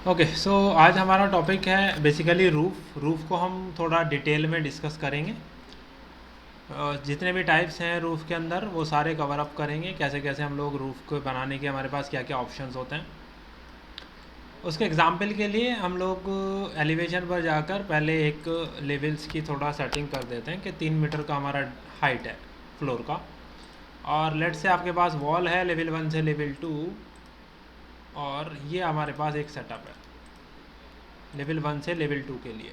Okay so आज हमारा topic है बेसिकली रूफ़ को हम थोड़ा डिटेल में डिस्कस करेंगे। जितने भी टाइप्स हैं रूफ़ के अंदर वो सारे कवर अप करेंगे, कैसे कैसे हम लोग रूफ़ को बनाने के हमारे पास क्या क्या ऑप्शंस होते हैं। उसके एग्जांपल के लिए हम लोग एलिवेशन पर जाकर पहले एक लेवल्स की थोड़ा सेटिंग कर देते हैं कि 3 मीटर का हमारा हाइट है फ्लोर का, और लेट से आपके पास वॉल है लेवल 1 से लेवल 2, और ये हमारे पास एक सेटअप है लेवल 1 से लेवल 2 के लिए।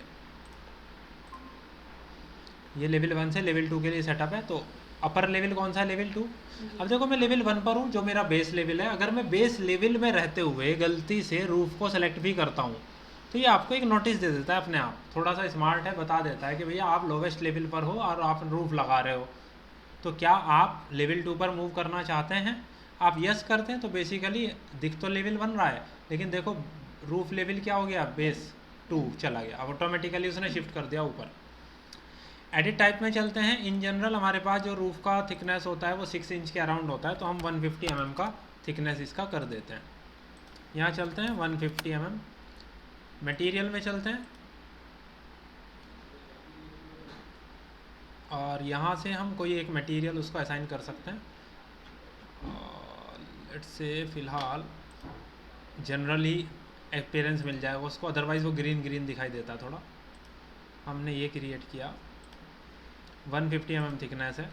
ये लेवल 1 से लेवल 2 के लिए सेटअप है। तो अपर लेवल कौन सा है? लेवल 2। अब देखो मैं लेवल 1 पर हूँ, जो मेरा बेस लेवल है। अगर मैं बेस लेवल में रहते हुए गलती से रूफ़ को सेलेक्ट भी करता हूँ तो ये आपको एक नोटिस दे देता है अपने आप, थोड़ा सा स्मार्ट है, बता देता है कि भैया आप लोवेस्ट लेवल पर हो और आप रूफ़ लगा रहे हो, तो क्या आप लेवल 2 पर मूव करना चाहते हैं? आप यस करते हैं तो बेसिकली दिख तो लेवल 1 रहा है, लेकिन देखो रूफ लेवल क्या हो गया, बेस 2 चला गया, ऑटोमेटिकली उसने शिफ्ट कर दिया ऊपर। एडिट टाइप में चलते हैं। इन जनरल हमारे पास जो रूफ़ का थिकनेस होता है वो 6 इंच के अराउंड होता है, तो हम 150 mm का थिकनेस इसका कर देते हैं। यहाँ चलते हैं 150 mm। मटेरियल में चलते हैं और यहाँ से हम कोई एक मटेरियल उसको असाइन कर सकते हैं। लेट्स से फ़िलहाल जनरली अपीयरेंस मिल जाए उसको, अदरवाइज़ वो ग्रीन ग्रीन दिखाई देता है थोड़ा। हमने ये क्रिएट किया, 150 mm थिकनेस है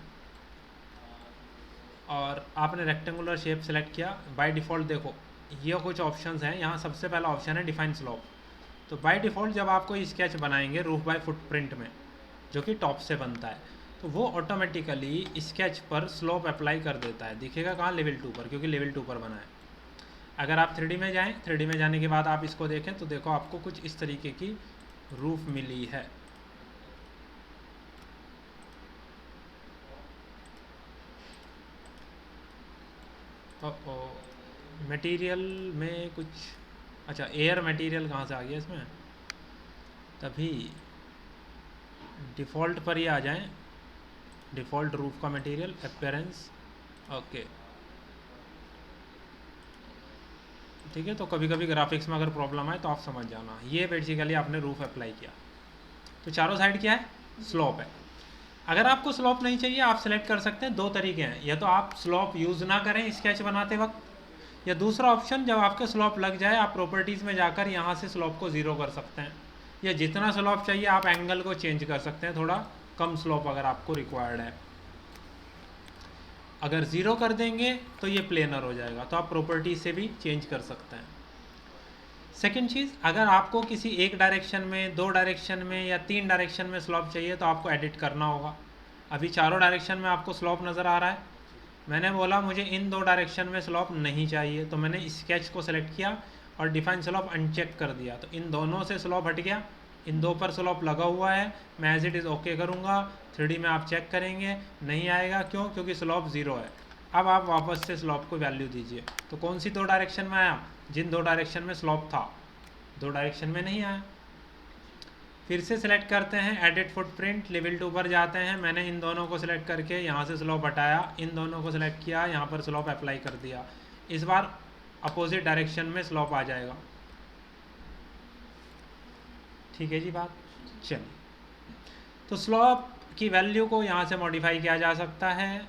और आपने रेक्टेंगुलर शेप सेलेक्ट किया। बाय डिफ़ॉल्ट देखो ये कुछ ऑप्शंस हैं। यहाँ सबसे पहला ऑप्शन है डिफाइन स्लोप। तो बाय डिफ़ॉल्ट जब आप कोई स्केच बनाएंगे रूफ बाय फुटप्रिंट में, जो कि टॉप से बनता है, तो वो ऑटोमेटिकली स्केच पर स्लोप अप्लाई कर देता है। दिखेगा कहाँ? लेवल 2 पर, क्योंकि लेवल 2 पर बना है। अगर आप 3D में जाएँ, 3D में जाने के बाद आप इसको देखें तो देखो आपको कुछ इस तरीके की रूफ मिली है। मटेरियल में कुछ, अच्छा एयर मटेरियल कहाँ से आ गया इसमें? तभी डिफ़ॉल्ट पर ही आ जाएं, डिफ़ॉल्ट रूफ का मटेरियल अपीयरेंस। ओके ठीक है, तो कभी कभी ग्राफिक्स में अगर प्रॉब्लम आए तो आप समझ जाना। ये बेसिकली आपने रूफ अप्लाई किया, तो चारों साइड क्या है? स्लोप है। अगर आपको स्लोप नहीं चाहिए आप सेलेक्ट कर सकते हैं। दो तरीके हैं, या तो आप स्लोप यूज़ ना करें स्केच बनाते वक्त, या दूसरा ऑप्शन जब आपके स्लोप लग जाए आप प्रॉपर्टीज़ में जाकर यहाँ से स्लोप को ज़ीरो कर सकते हैं, या जितना स्लोप चाहिए आप एंगल को चेंज कर सकते हैं, थोड़ा कम स्लोप अगर आपको रिक्वायर्ड है। अगर ज़ीरो कर देंगे तो ये प्लेनर हो जाएगा, तो आप प्रॉपर्टी से भी चेंज कर सकते हैं। सेकेंड चीज़, अगर आपको किसी एक डायरेक्शन में, दो डायरेक्शन में या तीन डायरेक्शन में स्लोप चाहिए तो आपको एडिट करना होगा। अभी चारों डायरेक्शन में आपको स्लोप नज़र आ रहा है। मैंने बोला मुझे इन दो डायरेक्शन में स्लोप नहीं चाहिए, तो मैंने स्केच को सेलेक्ट किया और डिफाइन स्लोप अनचेक कर दिया, तो इन दोनों से स्लोप हट गया। इन दो पर स्लोप लगा हुआ है, मैं एज इट इज़ ओके करूँगा। 3D में आप चेक करेंगे नहीं आएगा, क्यों? क्योंकि स्लोप ज़ीरो है। अब आप वापस से स्लोप को वैल्यू दीजिए, तो कौन सी दो डायरेक्शन में आया? जिन दो डायरेक्शन में स्लोप था, दो डायरेक्शन में नहीं आया। फिर से सिलेक्ट करते हैं एडिट फुटप्रिंट, लेवल 2 पर जाते हैं। मैंने इन दोनों को सिलेक्ट करके यहाँ से स्लोप हटाया, इन दोनों को सिलेक्ट किया, यहाँ पर स्लोप अप्लाई कर दिया। इस बार अपोजिट डायरेक्शन में स्लोप आ जाएगा। ठीक है जी बात। चलिए, तो स्लोप की वैल्यू को यहाँ से मॉडिफाई किया जा सकता है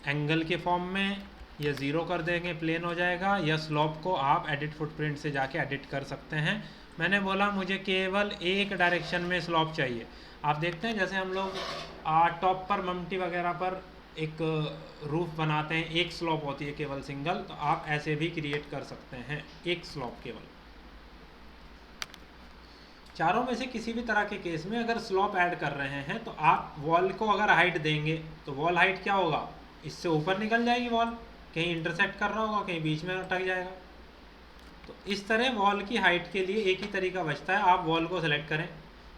एंगल के फॉर्म में, या ज़ीरो कर देंगे प्लेन हो जाएगा, या स्लोप को आप एडिट फुटप्रिंट से जाके एडिट कर सकते हैं। मैंने बोला मुझे केवल एक डायरेक्शन में स्लोप चाहिए। आप देखते हैं जैसे हम लोग टॉप पर ममटी वगैरह पर एक रूफ बनाते हैं, एक स्लोप होती है केवल सिंगल, तो आप ऐसे भी क्रिएट कर सकते हैं एक स्लोप केवल। चारों में से किसी भी तरह के केस में अगर स्लोप ऐड कर रहे हैं तो आप वॉल को अगर हाइट देंगे तो वॉल हाइट क्या होगा? इससे ऊपर निकल जाएगी वॉल, कहीं इंटरसेक्ट कर रहा होगा, कहीं बीच में अटक जाएगा। तो इस तरह वॉल की हाइट के लिए एक ही तरीका बचता है, आप वॉल को सेलेक्ट करें।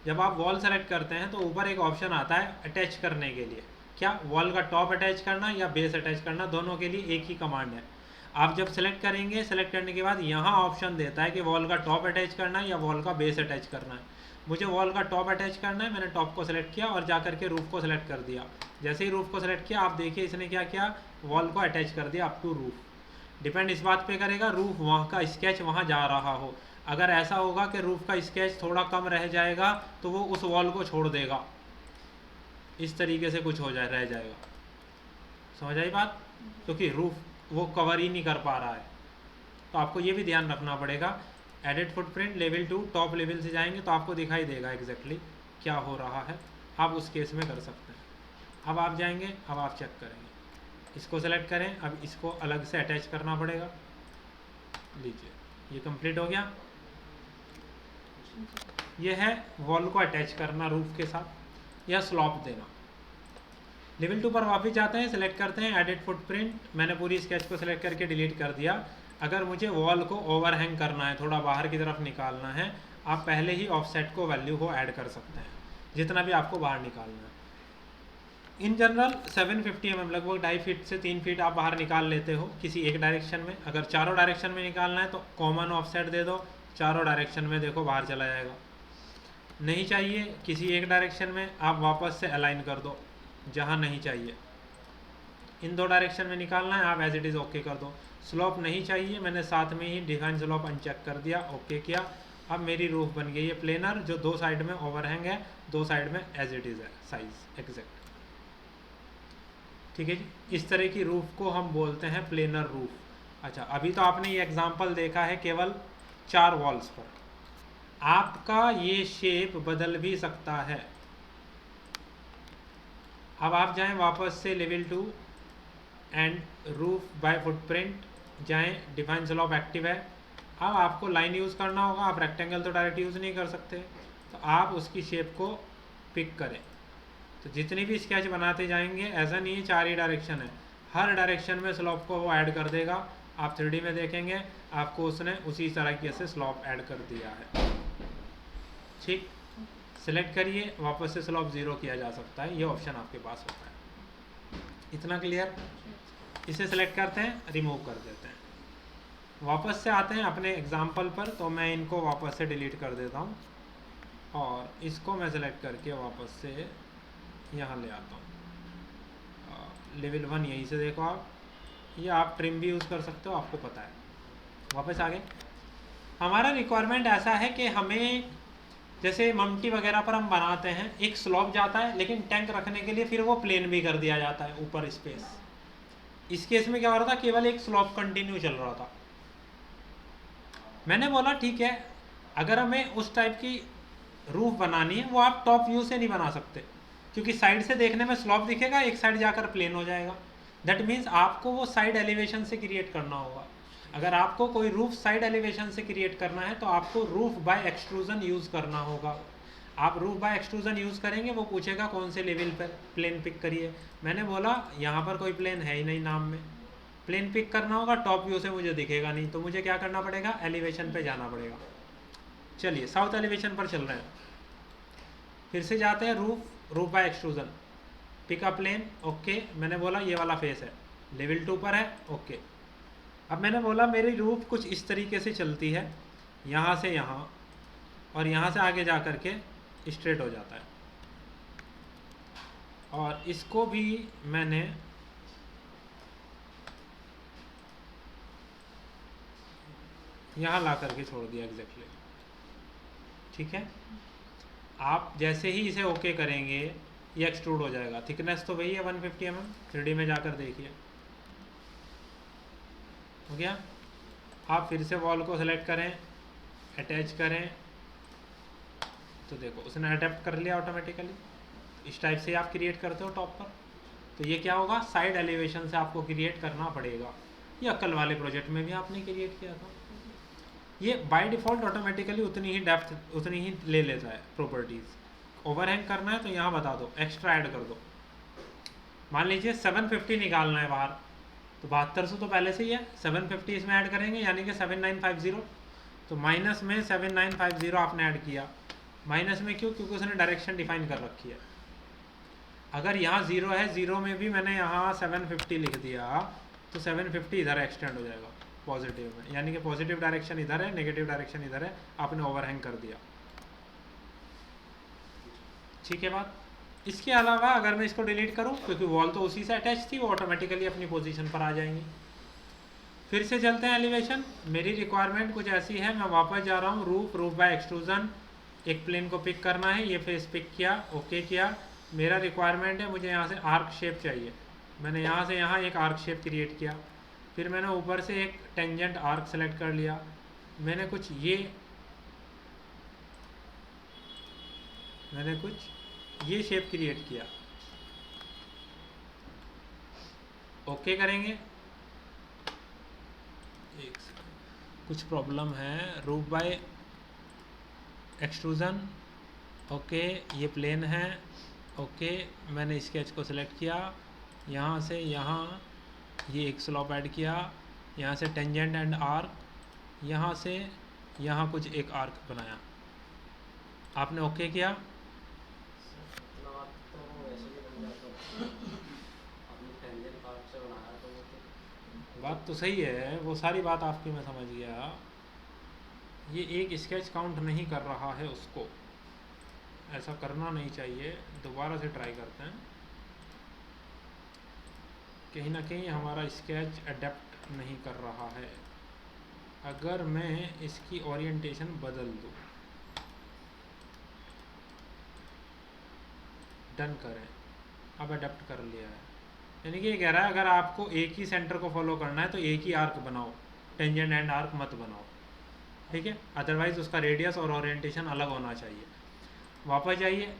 जब आप वॉल सेलेक्ट करते हैं तो ऊपर एक ऑप्शन आता है अटैच करने के लिए। क्या? वॉल का टॉप अटैच करना या बेस अटैच करना, दोनों के लिए एक ही कमांड है। आप जब सेलेक्ट करेंगे, सेलेक्ट करने के बाद यहाँ ऑप्शन देता है कि वॉल का टॉप अटैच करना है या वॉल का बेस अटैच करना है। मुझे वॉल का टॉप अटैच करना है, मैंने टॉप को सेलेक्ट किया और जा करके रूफ को सेलेक्ट कर दिया। जैसे ही रूफ को सेलेक्ट किया आप देखिए इसने क्या किया, वॉल को अटैच कर दिया अप टू रूफ। डिपेंड इस बात पे करेगा रूफ वहाँ का स्केच वहाँ जा रहा हो। अगर ऐसा होगा कि रूफ का स्केच थोड़ा कम रह जाएगा तो वो उस वॉल को छोड़ देगा, इस तरीके से कुछ हो जाए रह जाएगा। समझ आई बात? क्योंकि रूफ वो कवर ही नहीं कर पा रहा है। तो आपको ये भी ध्यान रखना पड़ेगा। Edit footprint level 2 top level से जाएंगे तो आपको दिखाई देगा एग्जैक्टली क्या हो रहा है, आप उस केस में कर सकते हैं। अब आप जाएंगे, अब आप चेक करेंगे, इसको सेलेक्ट करें, अब इसको अलग से अटैच करना पड़ेगा। लीजिए ये कंप्लीट हो गया। ये है वॉल को अटैच करना रूफ के साथ या स्लॉप देना। लेवल 2 पर वापस जाते हैं, सिलेक्ट करते हैं एडिट फुटप्रिंट, मैंने पूरी स्केच को सिलेक्ट करके डिलीट कर दिया। अगर मुझे वॉल को ओवरहैंग करना है, थोड़ा बाहर की तरफ निकालना है, आप पहले ही ऑफसेट को वैल्यू को ऐड कर सकते हैं जितना भी आपको बाहर निकालना है। इन जनरल 750 mm लगभग 2.5 फीट से 3 फीट आप बाहर निकाल लेते हो किसी एक डायरेक्शन में। अगर चारों डायरेक्शन में निकालना है तो कॉमन ऑफसेट दे दो, चारों डायरेक्शन में देखो बाहर चला जाएगा। नहीं चाहिए किसी एक डायरेक्शन में, आप वापस से अलाइन कर दो जहाँ नहीं चाहिए। इन 2 डायरेक्शन में निकालना है, आप एज इट इज़ ओके कर दो। स्लोप नहीं चाहिए, मैंने साथ में ही डिफाइन स्लोप अनचेक कर दिया, ओके किया। अब मेरी रूफ बन गई है प्लेनर, जो 2 साइड में ओवरहैंग है, 2 साइड में एज इट इज़ है साइज एग्जैक्ट। ठीक है जी, इस तरह की रूफ को हम बोलते हैं प्लेनर रूफ। अच्छा, अभी तो आपने ये एग्जांपल देखा है केवल 4 वॉल्स पर, आपका ये शेप बदल भी सकता है। अब आप जाएं वापस से level 2 and roof by footprint जाएं, डिफाइन स्लोप एक्टिव है। अब आपको लाइन यूज़ करना होगा, आप रेक्टेंगल तो डायरेक्ट यूज़ नहीं कर सकते, तो आप उसकी शेप को पिक करें। तो जितनी भी स्केच बनाते जाएंगे, ऐसा नहीं है 4 ही डायरेक्शन है, हर डायरेक्शन में स्लोप को वो ऐड कर देगा। आप 3D में देखेंगे आपको उसने उसी तरीके से स्लोप ऐड कर दिया है। ठीक, सिलेक्ट करिए, वापस से स्लोप 0 किया जा सकता है, ये ऑप्शन आपके पास होता है। इतना क्लियर? इसे सिलेक्ट करते हैं, रिमूव कर देते हैं, वापस से आते हैं अपने एग्जाम्पल पर। तो मैं इनको वापस से डिलीट कर देता हूँ और इसको मैं सेलेक्ट करके वापस से यहाँ ले आता हूँ। लेवल 1 यहीं से देखो आप, ये आप ट्रिम भी यूज़ कर सकते हो, आपको पता है। वापस आ गए। हमारा रिक्वायरमेंट ऐसा है कि हमें जैसे ममटी वगैरह पर हम बनाते हैं, एक स्लॉप जाता है, लेकिन टैंक रखने के लिए फिर वो प्लेन भी कर दिया जाता है ऊपर स्पेस। इस केस में क्या हो रहा था, केवल एक स्लॉप कंटिन्यू चल रहा था। मैंने बोला ठीक है, अगर हमें उस टाइप की रूफ बनानी है, वो आप टॉप व्यू से नहीं बना सकते, क्योंकि साइड से देखने में स्लॉप दिखेगा, एक साइड जाकर प्लेन हो जाएगा। दैट मीन्स आपको वो साइड एलिवेशन से क्रिएट करना होगा। अगर आपको कोई रूफ साइड एलिवेशन से क्रिएट करना है तो आपको रूफ बाय एक्सट्रूजन यूज़ करना होगा। आप रूफ बाय एक्सट्रूजन यूज़ करेंगे, वो पूछेगा कौन से लेवल पर प्लेन पिक करिए। मैंने बोला यहाँ पर कोई प्लेन है ही नहीं नाम में, प्लेन पिक करना होगा, टॉप व्यू से मुझे दिखेगा नहीं, तो मुझे क्या करना पड़ेगा, एलिवेशन पे जाना पड़ेगा। चलिए साउथ एलिवेशन पर चल रहे हैं, फिर से जाते हैं roof by extrusion, pick a plane, okay. मैंने बोला ये वाला फेस है, लेवल 2 पर है, ओके। अब मैंने बोला मेरी रूफ कुछ इस तरीके से चलती है, यहाँ से यहाँ और यहाँ से आगे जा कर के स्ट्रेट हो जाता है, और इसको भी मैंने यहाँ ला करके छोड़ दिया एग्जैक्टली। ठीक है, आप जैसे ही इसे ओके करेंगे ये एक्सट्रूड हो जाएगा। थिकनेस तो वही है 150 mm, 3D में जाकर देखिए, हो गया। आप फिर से वॉल को सेलेक्ट करें, अटैच करें, तो देखो उसने अडेप्ट कर लिया ऑटोमेटिकली। इस टाइप से आप क्रिएट करते हो टॉप पर, तो ये क्या होगा, साइड एलिवेशन से आपको क्रिएट करना पड़ेगा। ये अक्ल वाले प्रोजेक्ट में भी आपने क्रिएट किया था। ये बाय डिफ़ॉल्ट ऑटोमेटिकली उतनी ही डेप्थ उतनी ही ले लेता है प्रॉपर्टीज़। ओवरहैंग करना है तो यहाँ बता दो, एक्स्ट्रा ऐड कर दो। मान लीजिए 750 निकालना है बाहर, तो 7200 तो पहले से ही है, 750 इसमें ऐड करेंगे यानी कि 7950। तो माइनस में 7950 आपने ऐड किया। माइनस में क्यों, क्योंकि उसने डायरेक्शन डिफाइन कर रखी है। अगर यहाँ 0 है, 0 में भी मैंने यहाँ 750 लिख दिया, तो 750 इधर एक्सटेंड हो जाएगा पॉजिटिव में, यानी कि पॉजिटिव डायरेक्शन इधर है, नेगेटिव डायरेक्शन इधर है, आपने ओवरहैंग कर दिया। ठीक है बात। इसके अलावा अगर मैं इसको डिलीट करूं, क्योंकि वॉल तो उसी से अटैच थी, वो ऑटोमेटिकली अपनी पोजीशन पर आ जाएंगी। फिर से चलते हैं एलिवेशन। मेरी रिक्वायरमेंट कुछ ऐसी है, मैं वापस जा रहा हूँ, रूफ बाय एक्सट्रूजन, एक प्लेन को पिक करना है, ये फेस पिक किया, ओके किया। मेरा रिक्वायरमेंट है, मुझे यहाँ से आर्क शेप चाहिए, मैंने यहाँ से यहाँ एक आर्क शेप क्रिएट किया। फिर मैंने ऊपर से एक टेंजेंट आर्क सेलेक्ट कर लिया, मैंने कुछ ये शेप क्रिएट किया, ओके करेंगे। एक सेकंड, कुछ प्रॉब्लम है। रूफ बाय एक्सट्रूजन, ओके, ये प्लेन है, ओके। मैंने स्केच को सिलेक्ट किया, यहाँ से यहाँ ये एक स्लॉप ऐड किया, यहाँ से टेंजेंट एंड आर्क, यहाँ से यहाँ कुछ एक आर्क बनाया, आपने ओके किया। बात तो सही है, वो सारी बात आपकी मैं समझ गया। ये एक स्केच काउंट नहीं कर रहा है, उसको ऐसा करना नहीं चाहिए, दोबारा से ट्राई करते हैं। कहीं ना कहीं हमारा स्केच अडेप्ट नहीं कर रहा है। अगर मैं इसकी ओरिएंटेशन बदल दूँ, डन करें, अब अडेप्ट कर लिया है। यानी कि ये कह रहा है अगर आपको एक ही सेंटर को फॉलो करना है तो एक ही आर्क बनाओ, टेंजेंट एंड आर्क मत बनाओ, ठीक है। अदरवाइज उसका रेडियस और ओरिएंटेशन अलग होना चाहिए। वापस जाइए,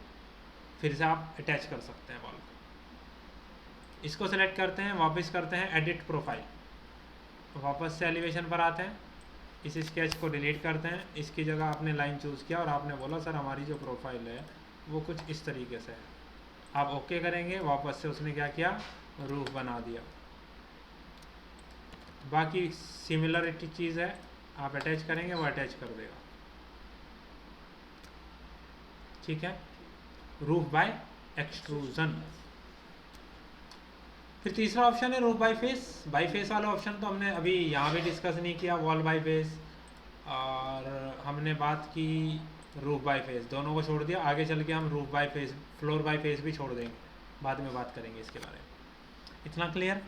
फिर से आप अटैच कर सकते हैं बॉल को। इसको सेलेक्ट करते हैं, वापस करते हैं एडिट प्रोफाइल, वापस से एलिवेशन पर आते हैं, इस स्केच को डिलीट करते हैं। इसकी जगह आपने लाइन चूज़ किया और आपने बोला सर हमारी जो प्रोफाइल है वो कुछ इस तरीके से है, आप ओके करेंगे। वापस से उसने क्या किया, रूफ बना दिया। बाकी सिमिलरिटी चीज़ है, आप अटैच करेंगे वो अटैच कर देगा, ठीक है। Roof by extrusion. फिर तीसरा ऑप्शन है roof by face. By face वाला ऑप्शन तो हमने अभी यहाँ भी डिस्कस नहीं किया, वॉल बाय फेस, और हमने बात की रूफ बाय फेस, दोनों को छोड़ दिया। आगे चल के हम roof by face, floor by face भी छोड़ देंगे, बाद में बात करेंगे इसके बारे में। इतना क्लियर?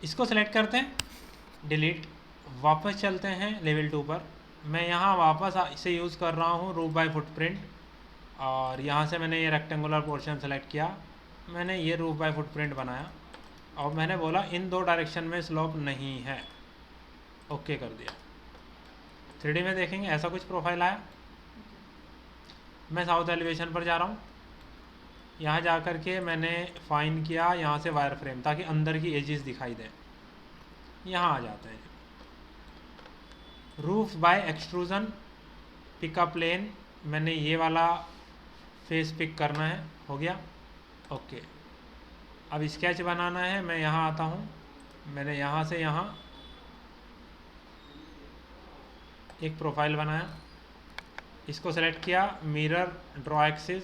इसको सेलेक्ट करते हैं, डिलीट, वापस चलते हैं लेवल 2 पर। मैं यहाँ वापस इसे यूज़ कर रहा हूँ रूफ बाय फुटप्रिंट, और यहाँ से मैंने ये रेक्टेंगुलर पोर्शन सेलेक्ट किया, मैंने ये रूफ बाय फुटप्रिंट बनाया, और मैंने बोला इन दो डायरेक्शन में स्लोप नहीं है, ओके कर दिया। 3D में देखेंगे ऐसा कुछ प्रोफाइल आया। मैं साउथ एलिवेशन पर जा रहा हूँ, यहाँ जा कर के मैंने फाइन किया यहाँ से वायर फ्रेम, ताकि अंदर की एजेस दिखाई दें। यहाँ आ जाते हैं, roof by extrusion, pick a plane, मैंने ये वाला फेस पिक करना है, हो गया, ओके। अब स्केच बनाना है, मैं यहाँ आता हूँ, मैंने यहाँ से यहाँ एक प्रोफाइल बनाया, इसको सेलेक्ट किया, मिरर ड्रॉ एक्सिस,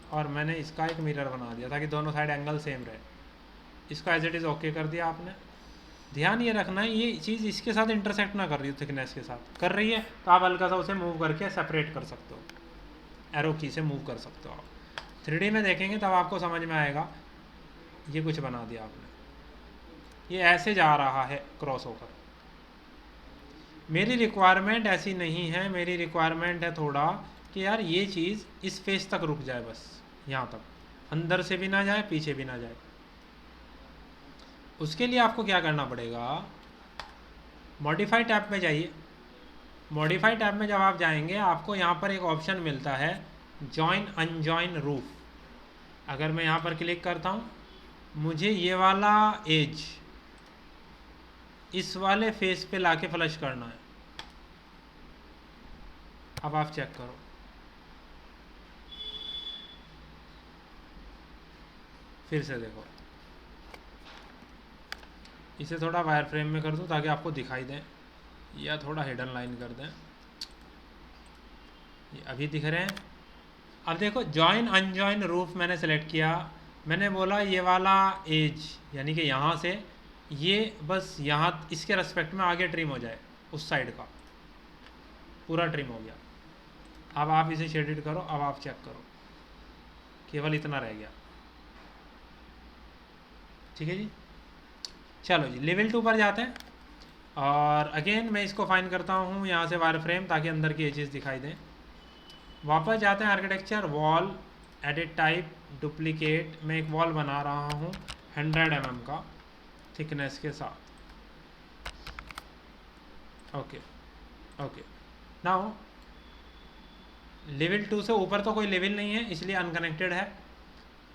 और मैंने इसका एक मिरर बना दिया ताकि दोनों साइड एंगल सेम रहे। इसको एज इट इज़ ओके कर दिया आपने। ध्यान ये रखना है ये चीज़ इसके साथ इंटरसेक्ट ना कर रही हो, थिकनेस के साथ कर रही है तो आप हल्का सा उसे मूव करके सेपरेट कर सकते हो, एरो की से मूव कर सकते हो आप। 3D में देखेंगे तब आपको समझ में आएगा। ये कुछ बना दिया आपने, ये ऐसे जा रहा है क्रॉस होकर। मेरी रिक्वायरमेंट ऐसी नहीं है, मेरी रिक्वायरमेंट है थोड़ा कि यार ये चीज़ इस फेस तक रुक जाए, बस यहाँ तक, अंदर से भी ना जाए पीछे भी ना जाए। उसके लिए आपको क्या करना पड़ेगा, मॉडिफाई टैब में जाइए। मॉडिफाई टैब में जब आप जाएंगे आपको यहाँ पर एक ऑप्शन मिलता है जॉइन अनजॉइन रूफ। अगर मैं यहाँ पर क्लिक करता हूँ, मुझे ये वाला एज इस वाले फेस पे लाके फ्लश करना है। अब आप चेक करो, फिर से देखो, इसे थोड़ा वायर फ्रेम में कर दूँ ताकि आपको दिखाई दें, या थोड़ा हिडन लाइन कर दें, ये अभी दिख रहे हैं। अब देखो जॉइन अनजॉइन रूफ मैंने सेलेक्ट किया, मैंने बोला ये वाला एज यानी कि यहाँ से ये बस यहाँ इसके रेस्पेक्ट में आगे ट्रिम हो जाए, उस साइड का पूरा ट्रिम हो गया। अब आप इसे शेडेड करो, अब आप चेक करो, केवल इतना रह गया, ठीक है जी। चलो जी लेवल 2 पर जाते हैं और अगेन मैं इसको फाइन करता हूँ यहाँ से वायर फ्रेम, ताकि अंदर की एजेस दिखाई दें। वापस जाते हैं architecture, wall, edit type, duplicate. मैं एक वॉल बना रहा हूँ 100 mm का थिकनेस के साथ। ओके ओके, नाउ लेवल 2 से ऊपर तो कोई लेवल नहीं है, इसलिए अनकनेक्टेड है।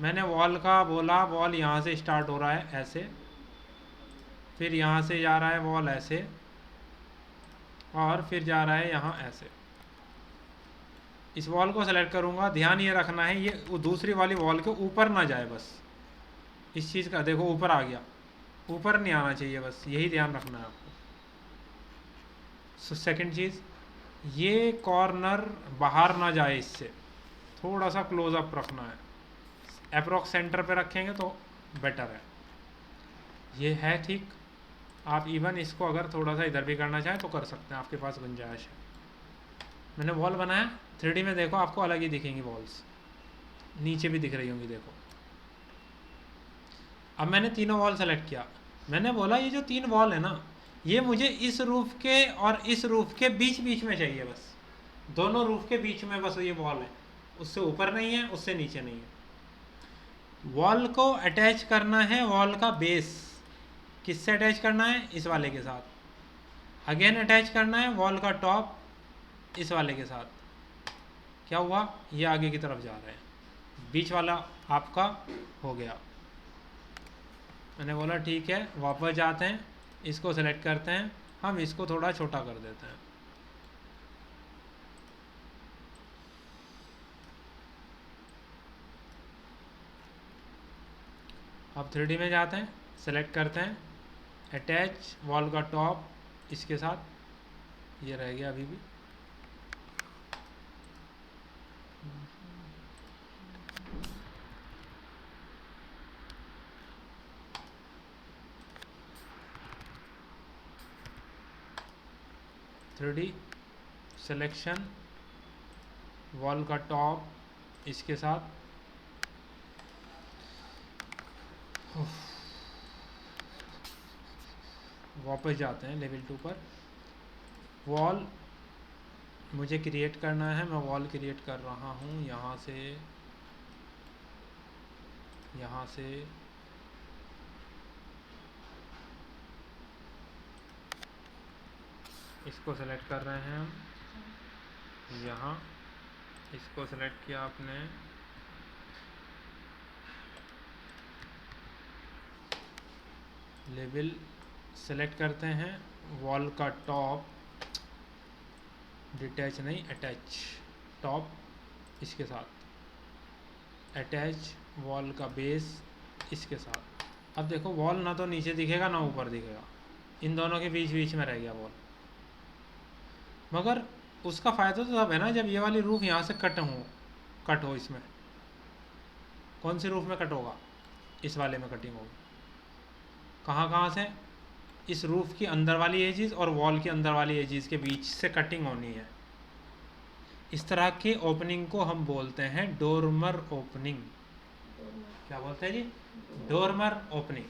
मैंने वॉल का बोला, वॉल यहाँ से स्टार्ट हो रहा है ऐसे, फिर यहाँ से जा रहा है वॉल ऐसे, और फिर जा रहा है यहाँ ऐसे। इस वॉल को सेलेक्ट करूँगा, ध्यान ये रखना है ये वो दूसरी वाली वॉल के ऊपर ना जाए, बस इस चीज़ का देखो ऊपर आ गया, ऊपर नहीं आना चाहिए, बस यही ध्यान रखना है आपको। सेकंड चीज़, ये कॉर्नर बाहर ना जाए, इससे थोड़ा सा क्लोजअप रखना है, अप्रोक्स सेंटर पे रखेंगे तो बेटर है। ये है ठीक। आप इवन इसको अगर थोड़ा सा इधर भी करना चाहें तो कर सकते हैं, आपके पास गुंजाइश है। मैंने वॉल बनाया 3D में, देखो आपको अलग ही दिखेंगी वॉल्स, नीचे भी दिख रही होंगी देखो। अब मैंने तीनों वॉल सेलेक्ट किया, मैंने बोला ये जो 3 वॉल है ना, ये मुझे इस रूफ के और इस रूफ के बीच बीच में चाहिए, बस दोनों रूफ के बीच में बस ये वॉल है, उससे ऊपर नहीं है, उससे नीचे नहीं है। वॉल को अटैच करना है, वॉल का बेस किससे अटैच करना है, इस वाले के साथ। अगेन अटैच करना है वॉल का टॉप इस वाले के साथ। क्या हुआ, ये आगे की तरफ जा रहे हैं, बीच वाला आपका हो गया। मैंने बोला ठीक है, वापस जाते हैं, इसको सेलेक्ट करते हैं, हम इसको थोड़ा छोटा कर देते हैं। अब 3D में जाते हैं, सेलेक्ट करते हैं, अटैच वॉल का टॉप इसके साथ, ये रह गया अभी भी। थ्री सिलेक्शन वॉल का टॉप इसके साथ, वापस जाते हैं लेवल 2 पर। वॉल मुझे क्रिएट करना है, मैं वॉल क्रिएट कर रहा हूँ यहाँ से, यहाँ से इसको सेलेक्ट कर रहे हैं हम, यहाँ इसको सेलेक्ट किया आपने, लेवल सेलेक्ट करते हैं, वॉल का टॉप, डिटैच नहीं अटैच, टॉप इसके साथ, अटैच वॉल का बेस इसके साथ। अब देखो वॉल ना तो नीचे दिखेगा ना ऊपर दिखेगा, इन दोनों के बीच बीच में रह गया वॉल। मगर उसका फ़ायदा तो तब है ना जब ये वाली रूफ यहाँ से कट हो। इसमें कौन सी रूफ में कट होगा, इस वाले में कटिंग होगी। कहाँ कहाँ से, इस रूफ की अंदर वाली एजिस और वॉल की अंदर वाली एजिस के बीच से कटिंग होनी है। इस तरह के ओपनिंग को हम बोलते हैं डोरमर ओपनिंग। क्या बोलते हैं जी, डोरमर ओपनिंग।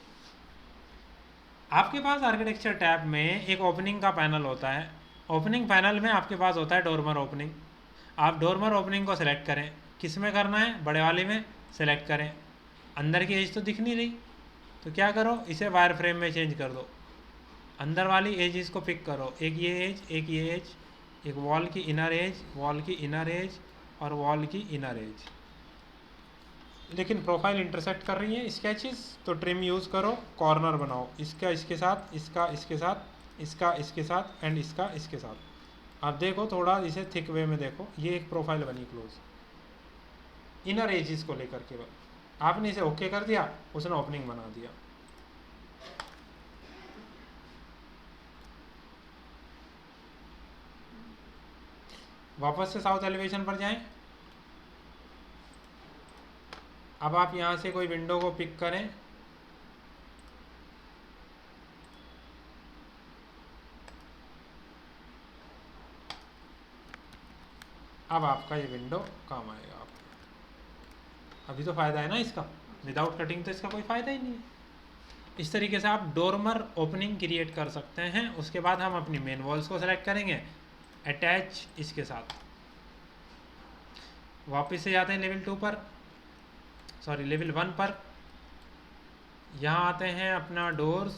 आपके पास आर्किटेक्चर टैब में एक ओपनिंग का पैनल होता है, ओपनिंग पैनल में आपके पास होता है डोरमर ओपनिंग। आप डोरमर ओपनिंग को सिलेक्ट करें, किस में करना है, बड़े वाले में सेलेक्ट करें। अंदर की एज तो दिख नहीं रही, तो क्या करो, इसे वायर फ्रेम में चेंज कर दो, अंदर वाली एज को पिक करो, एक ये एज, एक ये एज, एक वॉल की इनर एज, वॉल की इनर एज और वॉल की इनर एज। लेकिन प्रोफाइल इंटरसेक्ट कर रही है स्केचेस, तो ट्रिम यूज़ करो, कॉर्नर बनाओ, इसका इसके साथ, इसका इसके साथ, इसका इसके साथ एंड इसका इसके साथ। आप देखो थोड़ा इसे थिक वे में देखो, ये एक प्रोफाइल बनी क्लोज इनर एजिस को लेकर केवल। आपने इसे ओके कर दिया, उसने ओपनिंग बना दिया। वापस से साउथ एलिवेशन पर जाएं। अब आप यहाँ से कोई विंडो को पिक करें, अब आपका ये विंडो काम आएगा आपको। अभी तो फ़ायदा है ना इसका, विदाउट कटिंग तो इसका कोई फ़ायदा ही नहीं है। इस तरीके से आप डोरमर ओपनिंग क्रिएट कर सकते हैं। उसके बाद हम अपनी मेन वॉल्स को सेलेक्ट करेंगे, अटैच इसके साथ। वापस से जाते हैं लेवल 2 पर, सॉरी लेवल 1 पर। यहाँ आते हैं अपना doors,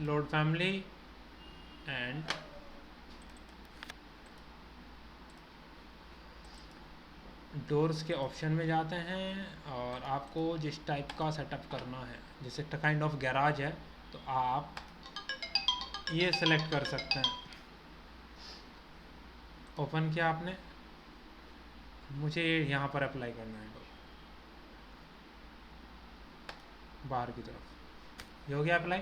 load family and doors के ऑप्शन में जाते हैं और आपको जिस टाइप का सेटअप करना है, जैसे काइंड ऑफ गैराज है तो आप ये सेलेक्ट कर सकते हैं। ओपन किया आपने, मुझे यहाँ पर अप्लाई करना है डोर बाहर की तरफ। ये हो गया अप्लाई।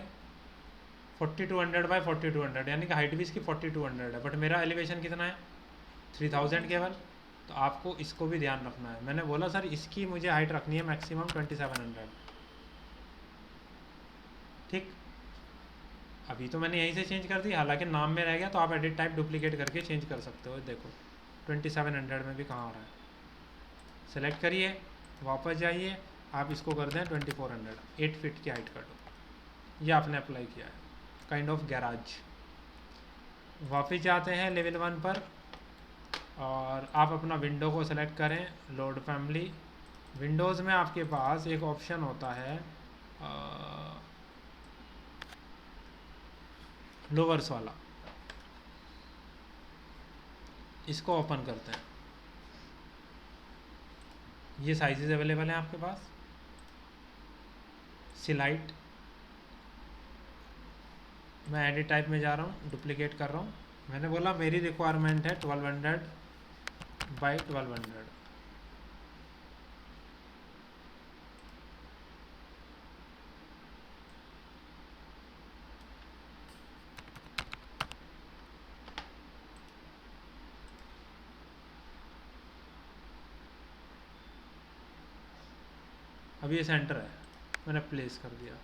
4200 बाई 4200 यानी कि हाइट भी इसकी 4200 है, बट मेरा एलिवेशन कितना है 3000 केवल। तो आपको इसको भी ध्यान रखना है। मैंने बोला सर इसकी मुझे हाइट रखनी है मैक्सिमम 2700। ठीक, अभी तो मैंने यहीं से चेंज कर दी, हालांकि नाम में रह गया, तो आप एडिट टाइप डुप्लीकेट करके चेंज कर सकते हो। देखो 2700 में भी कहाँ आ रहा है। सेलेक्ट करिए, वापस जाइए, आप इसको कर दें 2400, 8 फीट की हाइट कर दो। ये आपने अप्लाई किया है, काइंड ऑफ गैराज। वापस जाते हैं लेवल 1 पर और आप अपना विंडो को सेलेक्ट करें, लोड फैमिली। विंडोज़ में आपके पास एक ऑप्शन होता है लोअर्स वाला, इसको ओपन करते हैं। ये साइजेस अवेलेबल हैं आपके पास। सिलाइट, मैं एडिट टाइप में जा रहा हूँ, डुप्लीकेट कर रहा हूँ। मैंने बोला मेरी रिक्वायरमेंट है 1200 बाई 1200। अभी ये सेंटर है, मैंने प्लेस कर दिया।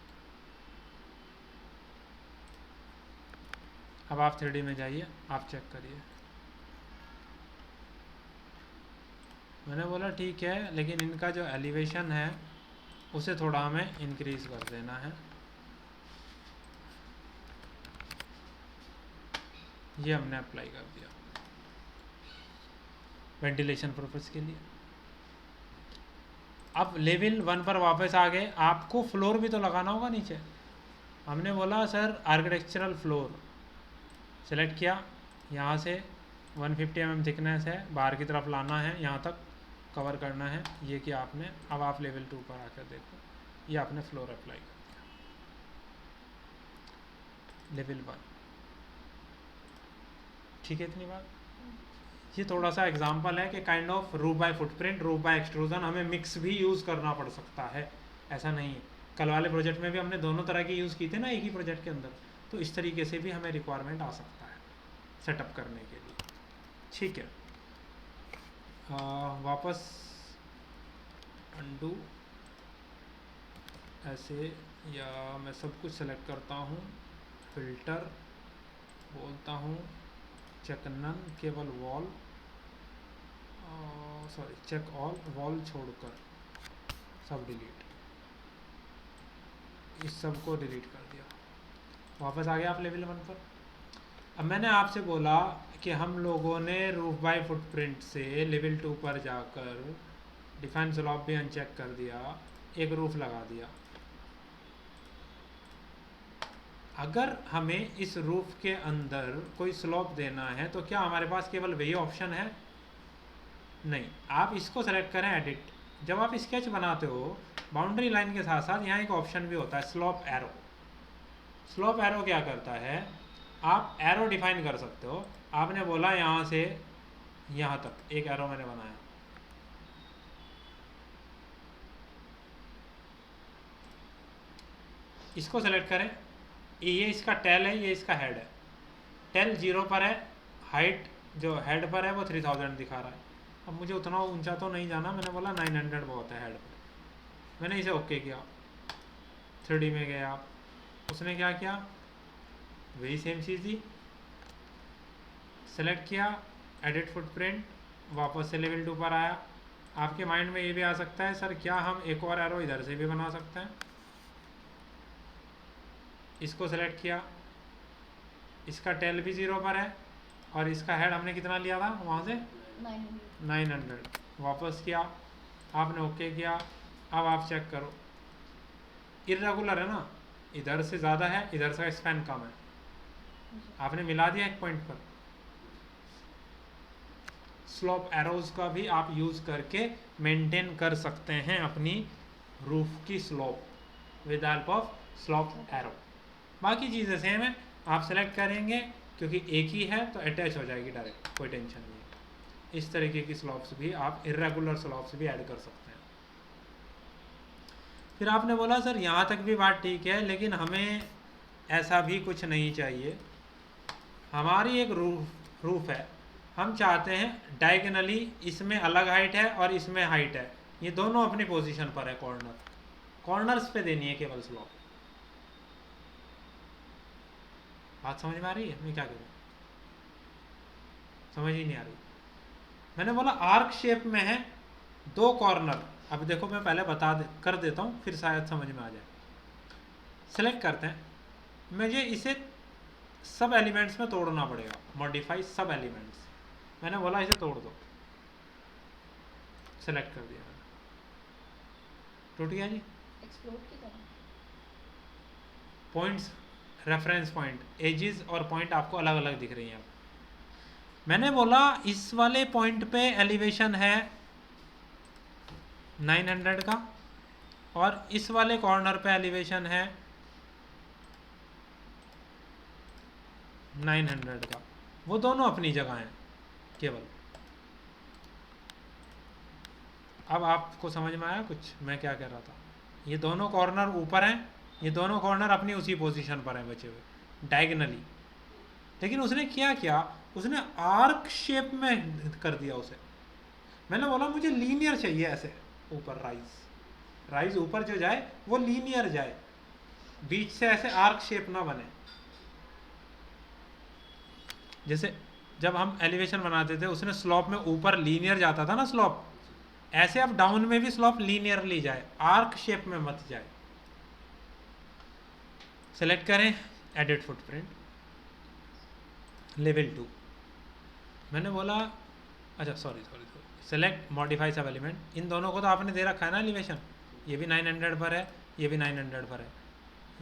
अब आप 3D में जाइए, आप चेक करिए। मैंने बोला ठीक है, लेकिन इनका जो एलिवेशन है उसे थोड़ा हमें इंक्रीज कर देना है। ये हमने अप्लाई कर दिया वेंटिलेशन पर्पज़ के लिए। अब लेवल 1 पर वापस आ गए, आपको फ्लोर भी तो लगाना होगा नीचे। हमने बोला सर आर्किटेक्चरल फ्लोर, सेलेक्ट किया, यहाँ से 150 mm थिकनेस है, बाहर की तरफ लाना है, यहाँ तक कवर करना है। ये किया आपने। अब आप लेवल 2 पर आकर देखो, ये आपने फ्लोर अप्लाई कर दिया लेवल 1। ठीक है, इतनी बात। ये थोड़ा सा एग्जांपल है कि kind of roof by footprint, roof by extrusion हमें मिक्स भी यूज़ करना पड़ सकता है, ऐसा नहीं है। कल वाले प्रोजेक्ट में भी हमने दोनों तरह के यूज़ किए थे ना एक ही प्रोजेक्ट के अंदर, तो इस तरीके से भी हमें रिक्वायरमेंट आ सकता है सेटअप करने के लिए। ठीक है, वापस अंडू ऐसे, या मैं सब कुछ सेलेक्ट करता हूँ, फिल्टर बोलता हूँ, चेक नन, केवल wall, sorry check all, wall छोड़कर सब डिलीट, इस सब को डिलीट कर दिया। वापस आ गया आप लेवल 1 पर। अब मैंने आपसे बोला कि हम लोगों ने रूफ बाय फुटप्रिंट से लेवल 2 पर जाकर डिफाइन स्लॉप भी अनचेक कर दिया, एक रूफ लगा दिया। अगर हमें इस रूफ के अंदर कोई स्लॉप देना है तो क्या हमारे पास केवल वही ऑप्शन है? नहीं, आप इसको सेलेक्ट करें एडिट। जब आप स्केच बनाते हो बाउंड्री लाइन के साथ साथ यहाँ एक ऑप्शन भी होता है स्लॉप एरो। स्लॉप एरो क्या करता है, आप एरो डिफाइन कर सकते हो। आपने बोला यहाँ से यहाँ तक एक एरो मैंने बनाया, इसको सेलेक्ट करें। ये इसका टेल है, ये इसका हेड है। टेल 0 पर है, हाइट जो हेड पर है वो 3000 दिखा रहा है। अब मुझे उतना ऊंचा तो नहीं जाना, मैंने बोला 900 बहुत है हेड पर। मैंने इसे ओके किया, 3D में गए आप, उसने क्या किया, वही सेम चीज़ दी, सेलेक्ट किया, एडिट फुटप्रिंट, वापस से लेवल 2 पर आया। आपके माइंड में ये भी आ सकता है सर क्या हम एक और एरो इधर से भी बना सकते हैं? इसको सेलेक्ट किया, इसका टेल भी 0 पर है और इसका हेड हमने कितना लिया था वहाँ से 900, वापस किया, आपने ओके किया। अब आप चेक करो, इर्रेगुलर है ना, इधर से ज़्यादा है, इधर से स्पैन कम है, आपने मिला दिया एक पॉइंट पर। स्लोप एरोज का भी आप यूज़ करके मेंटेन कर सकते हैं अपनी रूफ की slope with help of slope arrow. बाकी चीज़ें सेम है, आप सेलेक्ट करेंगे क्योंकि एक ही है तो अटैच हो जाएगी डायरेक्ट, कोई टेंशन नहीं। इस तरीके की स्लॉप्स भी आप इर्रेगुलर स्लॉप्स भी ऐड कर सकते हैं। फिर आपने बोला सर यहाँ तक भी बात ठीक है, लेकिन हमें ऐसा भी कुछ नहीं चाहिए, हमारी एक रूफ है, हम चाहते हैं डायगनली इसमें अलग हाइट है और इसमें हाइट है, ये दोनों अपनी पोजीशन पर है, कॉर्नर्स पे देनी है केवल स्लॉप। बात समझ में आ रही है? मैं क्या करूँ, समझ ही नहीं आ रही। मैंने बोला आर्क शेप में है, 2 कॉर्नर। अब देखो मैं पहले कर देता हूँ, फिर शायद समझ में आ जाए। सेलेक्ट करते हैं, मुझे इसे सब एलिमेंट्स में तोड़ना पड़ेगा, मॉडिफाई सब एलिमेंट्स। मैंने बोला इसे तोड़ दो, सेलेक्ट कर दिया मैंने, टूट गया जी। पॉइंट्स, रेफरेंस पॉइंट, एजेस और पॉइंट आपको अलग अलग दिख रही हैं। मैंने बोला इस वाले पॉइंट पे एलिवेशन है 900 का और इस वाले कॉर्नर पे एलिवेशन है 900 का, वो दोनों अपनी जगह हैं केवल। अब आपको समझ में आया कुछ मैं क्या कह रहा था? ये दोनों कॉर्नर ऊपर हैं, ये दोनों कॉर्नर अपनी उसी पोजीशन पर हैं बचे हुए डायगनली। लेकिन उसने क्या उसने आर्क शेप में कर दिया उसे। मैंने बोला मुझे लीनियर चाहिए, ऐसे ऊपर राइज ऊपर जो जाए वो लीनियर जाए, बीच से ऐसे आर्क शेप ना बने। जैसे जब हम एलिवेशन बनाते थे उसने स्लॉप में ऊपर लीनियर जाता था ना स्लॉप, ऐसे अब डाउन में भी स्लॉप लीनियरली जाए, आर्क शेप में मत जाए। सेलेक्ट करें एडिट फुटप्रिंट, लेवल 2। मैंने बोला अच्छा सॉरी सेलेक्ट मॉडिफाई सब एलिमेंट। इन दोनों को तो आपने दे रखा है ना एलिवेशन, ये भी 900 पर है, ये भी 900 पर है,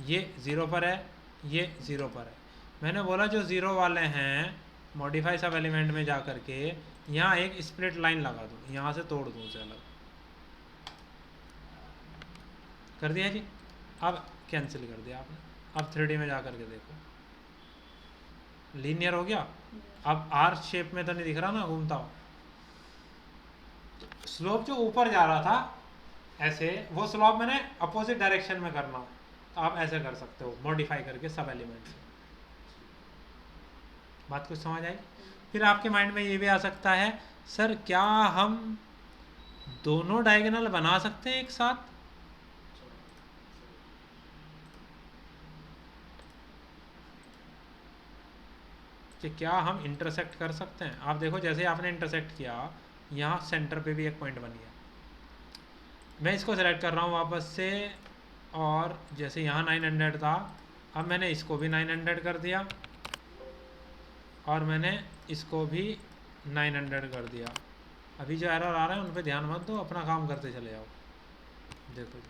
ये 0 पर है, ये 0 पर है। मैंने बोला जो 0 वाले हैं मॉडिफाई सब एलिमेंट में जा कर के यहाँ एक स्प्लिट लाइन लगा दूँ, यहाँ से तोड़ दूँ उसे अलग कर दिया जी। अब कैंसिल कर दिया आपने, अब 3D में जा कर के देखो लीनियर हो गया। अब आर्च शेप में तो नहीं दिख रहा ना घूमता हो। स्लोप जो ऊपर जा रहा था ऐसे, वो स्लोप मैंने अपोजिट डायरेक्शन में करना, तो आप ऐसे कर सकते हो मॉडिफाई करके सब एलिमेंट्स। बात कुछ समझ आई? फिर आपके माइंड में ये भी आ सकता है सर क्या हम दोनों डायगोनल बना सकते हैं एक साथ? कि क्या हम इंटरसेक्ट कर सकते हैं? आप देखो जैसे आपने इंटरसेक्ट किया, यहाँ सेंटर पे भी एक पॉइंट बन गया। मैं इसको सेलेक्ट कर रहा हूँ वापस से, और जैसे यहाँ 900 था, अब मैंने इसको भी 900 कर दिया और मैंने इसको भी 900 कर दिया। अभी जो एरर आ रहा है उन पे ध्यान मत दो, अपना काम करते चले जाओ। देखो जी,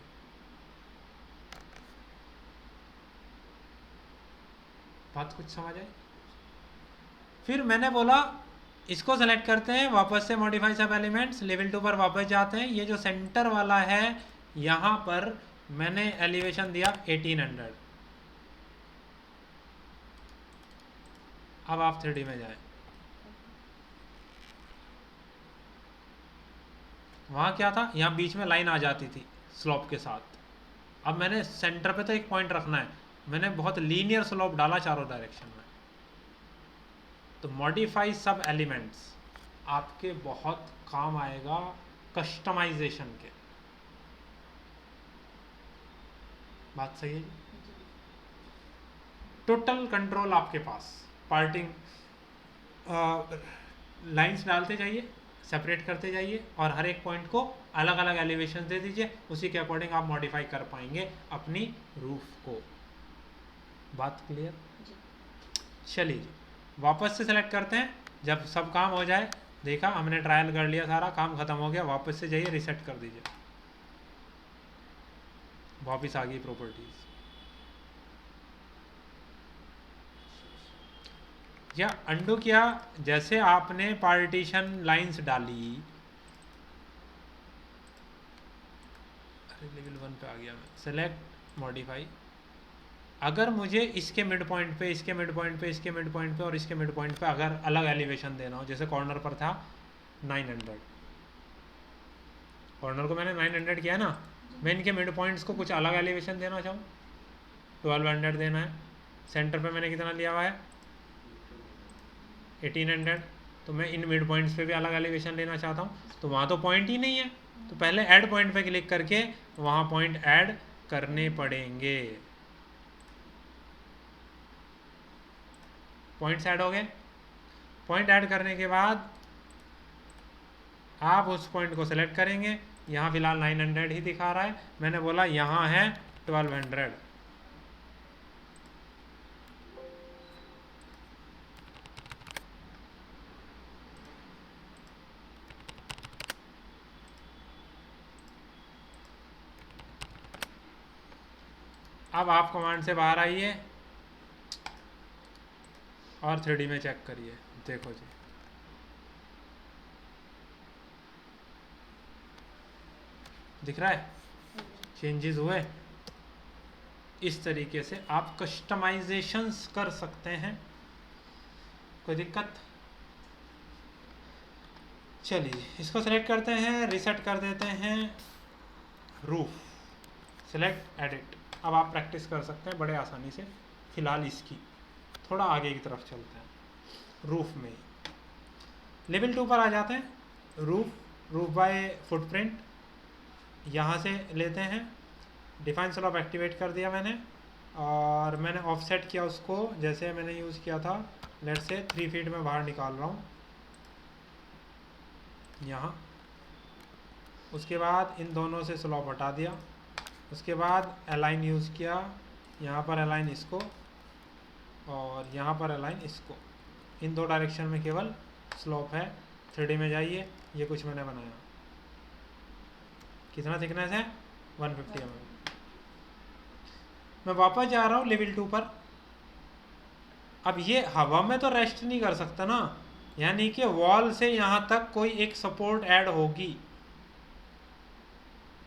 बात कुछ समझ आई? फिर मैंने बोला इसको सेलेक्ट करते हैं, वापस से मॉडिफाई सब एलिमेंट्स, लेवल 2 पर वापस जाते हैं। ये जो सेंटर वाला है यहाँ पर मैंने एलिवेशन दिया 1800। अब आप 3D में जाएं, वहाँ क्या था, यहाँ बीच में लाइन आ जाती थी स्लोप के साथ। अब मैंने सेंटर पे तो एक पॉइंट रखना है, मैंने बहुत लीनियर स्लोप डाला चारों डायरेक्शन में। तो मॉडिफाई सब एलिमेंट्स आपके बहुत काम आएगा कस्टमाइजेशन के। बात सही है? टोटल कंट्रोल आपके पास, पार्टिंग लाइंस डालते जाइए, सेपरेट करते जाइए और हर एक पॉइंट को अलग अलग एलिवेशन दे दीजिए, उसी के अकॉर्डिंग आप मॉडिफाई कर पाएंगे अपनी रूफ को। बात क्लियर? जी। चलिए जी, वापस से सेलेक्ट करते हैं। जब सब काम हो जाए, देखा हमने ट्रायल कर लिया, सारा काम खत्म हो गया, वापस से जाइए, रिसेट कर दीजिए, वापस आ गई प्रॉपर्टीज। या अंडू किया, जैसे आपने पार्टीशन लाइंस डाली, अरे लेवल 1 पे आ गया मैं, सेलेक्ट मॉडिफाई। अगर मुझे इसके मिड पॉइंट पे, इसके मिड पॉइंट पे, इसके मिड पॉइंट पे और इसके मिड पॉइंट पे अगर अलग एलिवेशन देना हो, जैसे कॉर्नर पर था 900, कॉर्नर को मैंने 900 किया ना, मैं इनके मिड पॉइंट्स को कुछ अलग एलिवेशन देना चाहूँ, 1200 देना है। सेंटर पे मैंने कितना लिया हुआ है, 1800, तो मैं इन मिड पॉइंट्स पे भी अलग एलिवेशन लेना चाहता हूँ, तो वहाँ तो पॉइंट ही नहीं है, तो पहले ऐड पॉइंट पे क्लिक करके वहाँ पॉइंट ऐड करने पड़ेंगे। पॉइंट्स ऐड हो गए। पॉइंट ऐड करने के बाद आप उस पॉइंट को सेलेक्ट करेंगे। यहाँ फिलहाल 900 ही दिखा रहा है, मैंने बोला यहाँ है 1200। अब आप कमांड से बाहर आइए और 3D में चेक करिए, देखो जी, दिख रहा है चेंजेस हुए। इस तरीके से आप कस्टमाइजेशंस कर सकते हैं, कोई दिक्कत? चलिए इसको सेलेक्ट करते हैं, रिसेट कर देते हैं, रूफ, सेलेक्ट एडिट। अब आप प्रैक्टिस कर सकते हैं बड़े आसानी से। फिलहाल इसकी थोड़ा आगे की तरफ चलते हैं। रूफ में लेवल 2 पर आ जाते हैं। रूफ बाय फुटप्रिंट यहाँ से लेते हैं, डिफाइन स्लॉप एक्टिवेट कर दिया मैंने, और मैंने ऑफसेट किया उसको, जैसे मैंने यूज़ किया था, लेट से 3 फीट में बाहर निकाल रहा हूँ यहाँ। उसके बाद इन दोनों से स्लॉप हटा दिया। उसके बाद अलाइन यूज़ किया, यहाँ पर अलाइन इसको और यहाँ पर अलाइन इसको, इन दो डायरेक्शन में केवल स्लॉप है। 3D में जाइए, ये कुछ मैंने बनाया, कितना थिकनेस है, 150 mm। मैं वापस जा रहा हूँ लेवल 2 पर। अब ये हवा में तो रेस्ट नहीं कर सकता ना, यानी कि वॉल से यहाँ तक कोई एक सपोर्ट ऐड होगी,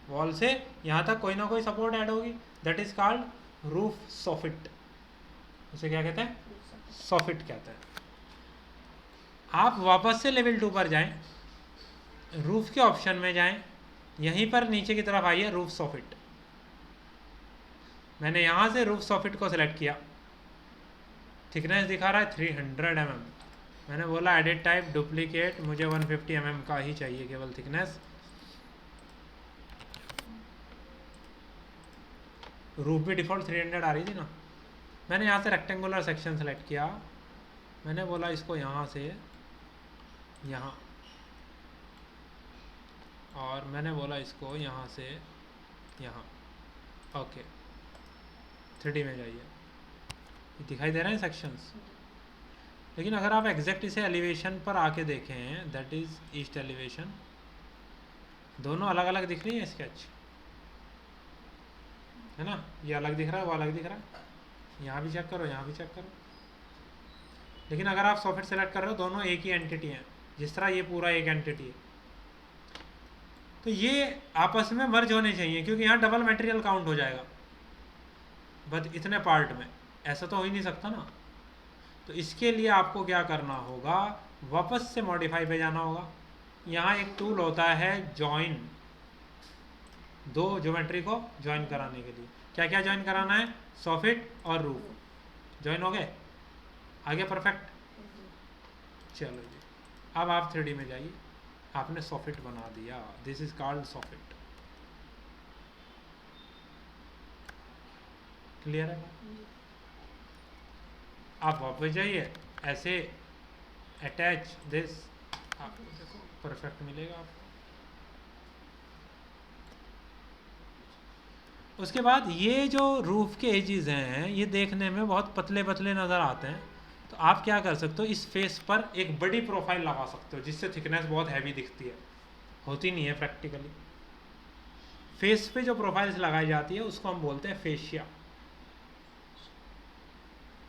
वॉल से यहाँ तक कोई ना कोई सपोर्ट ऐड होगी, that is called roof soffit. उसे क्या कहते हैं, सॉफिट कहते हैं। आप वापस से लेवल 2 पर जाएं, रूफ के ऑप्शन में जाएं, यहीं पर नीचे की तरफ आइए, रूफ सॉफिट। मैंने यहाँ से रूफ सॉफिट को सिलेक्ट किया, थिकनेस दिखा रहा है 300 mm। मैंने बोला एडिट टाइप डुप्लीकेट, मुझे 150 mm का ही चाहिए केवल थिकनेस। रूफ भी डिफ़ॉल्ट 300 आ रही थी ना। मैंने यहाँ से रेक्टेंगुलर सेक्शन सेलेक्ट किया, मैंने बोला इसको यहाँ से यहाँ, और मैंने बोला इसको यहाँ से यहाँ। ओके, 3D में जाइए, दिखाई दे रहे हैं सेक्शंस। लेकिन अगर आप एग्जैक्ट इसे एलिवेशन पर आके देखें, दैट इज़ ईस्ट एलिवेशन, दोनों अलग अलग दिख रही है स्केच, है ना, ये अलग दिख रहा है, वो अलग दिख रहा है। यहाँ भी चेक करो, यहाँ भी चेक करो। लेकिन अगर आप सॉफिट सेलेक्ट कर रहे हो, दोनों एक ही एंटिटी हैं, जिस तरह ये पूरा एक एंटिटी है, तो ये आपस में मर्ज होने चाहिए, क्योंकि यहाँ डबल मटेरियल काउंट हो जाएगा बट इतने पार्ट में, ऐसा तो हो ही नहीं सकता ना। तो इसके लिए आपको क्या करना होगा, वापस से मॉडिफाई पे जाना होगा। यहाँ एक टूल होता है जॉइन, दो ज्योमेट्री को ज्वाइन कराने के लिए। क्या क्या ज्वाइन कराना है, सॉफिट और रूफ। ज्वाइन हो गए, आगे परफेक्ट। चलो जी, अब आप 3D में जाइए, आपने सॉफिट बना दिया, this is called soffit. Clear है? आप वापस जाइए, ऐसे अटैच दिस, आपको देखो परफेक्ट मिलेगा आपको। उसके बाद ये जो रूफ के एजेस हैं ये देखने में बहुत पतले पतले नज़र आते हैं, तो आप क्या कर सकते हो, इस फेस पर एक बड़ी प्रोफाइल लगा सकते हो जिससे थिकनेस बहुत हैवी दिखती है, होती नहीं है प्रैक्टिकली। फेस पे जो प्रोफाइल्स लगाई जाती है उसको हम बोलते हैं फेशिया।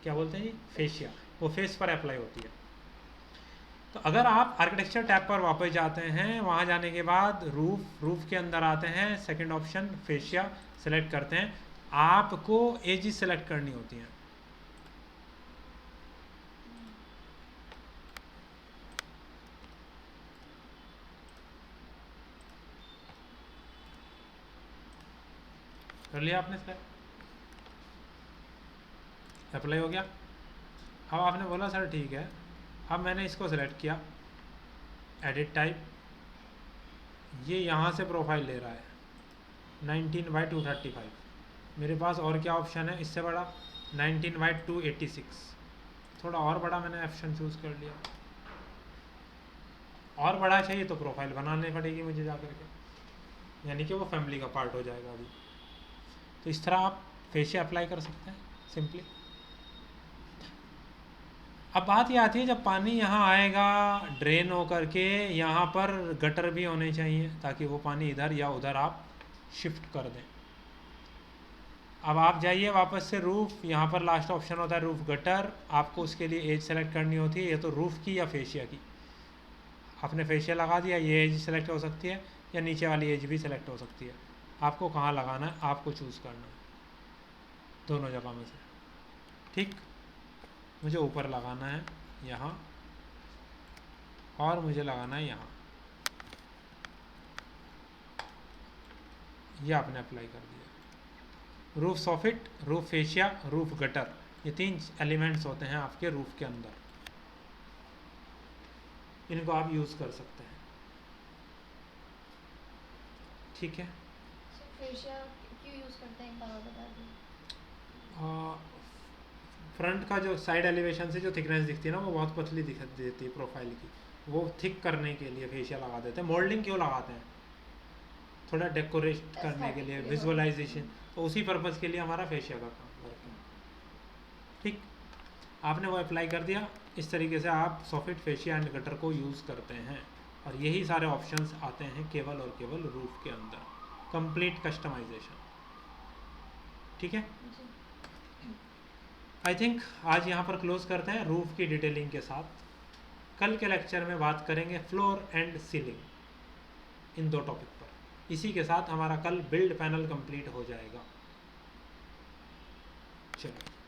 क्या बोलते हैं जी? फेशिया। वो फेस पर अप्लाई होती है। तो अगर आप आर्किटेक्चर टैब पर वापस जाते हैं, वहाँ जाने के बाद रूफ के अंदर आते हैं, सेकंड ऑप्शन फेशिया सेलेक्ट करते हैं, आपको एजेस सेलेक्ट करनी होती हैं। कर लिया आपने सर? अप्लाई हो गया। अब आपने बोला सर ठीक है, अब मैंने इसको सेलेक्ट किया, एडिट टाइप, ये यहाँ से प्रोफाइल ले रहा है 19/235। मेरे पास और क्या ऑप्शन है इससे बड़ा, 19/286। थोड़ा और बड़ा मैंने ऑप्शन चूज़ कर लिया। और बड़ा चाहिए तो प्रोफाइल बनानी पड़ेगी मुझे जा करके, यानी कि वो फैमिली का पार्ट हो जाएगा अभी। तो इस तरह आप फेशिया अप्लाई कर सकते हैं सिंपली। अब बात ये आती है, जब पानी यहाँ आएगा ड्रेन हो करके, यहाँ पर गटर भी होने चाहिए ताकि वो पानी इधर या उधर आप शिफ्ट कर दें। अब आप जाइए वापस से रूफ़, यहाँ पर लास्ट ऑप्शन होता है रूफ़ गटर, आपको उसके लिए एज सेलेक्ट करनी होती है, ये तो रूफ़ की या फेशिया की। आपने फेशिया लगा दिया, ये एज सेलेक्ट हो सकती है या नीचे वाली एज भी सेलेक्ट हो सकती है। आपको कहाँ लगाना है आपको चूज़ करना है, दोनों जगह में से। ठीक, मुझे ऊपर लगाना है यहाँ, और मुझे लगाना है यहाँ। ये आपने अप्लाई कर दिया। Roof soffit, roof fascia, roof gutter, ये 3 एलिमेंट्स होते हैं आपके रूफ के अंदर, इनको आप यूज़ कर सकते हैं। ठीक है। फेशिया क्यों यूज़ करते हैं, एक बार और बता दीजिए। फ्रंट का जो साइड एलिवेशन से जो थिकनेस दिखती है ना, वो बहुत पतली दिख देती है प्रोफाइल की, वो थिक करने के लिए फेशिया लगा देते हैं। मोल्डिंग क्यों लगाते हैं? थोड़ा डेकोरेट करने के लिए, विजुअलाइजेशन, तो उसी पर्पज़ के लिए हमारा फेशिया का काम वर्क है। ठीक, आपने वो अप्लाई कर दिया। इस तरीके से आप सॉफिट, फेशिया एंड गटर को यूज़ करते हैं, और यही सारे ऑप्शंस आते हैं केवल और केवल रूफ के अंदर। Complete customization. ठीक है, आई थिंक आज यहाँ पर क्लोज करते हैं रूफ की डिटेलिंग के साथ। कल के लेक्चर में बात करेंगे floor and ceiling, in 2 topic पर। इसी के साथ हमारा कल बिल्ड पैनल कंप्लीट हो जाएगा। चलो।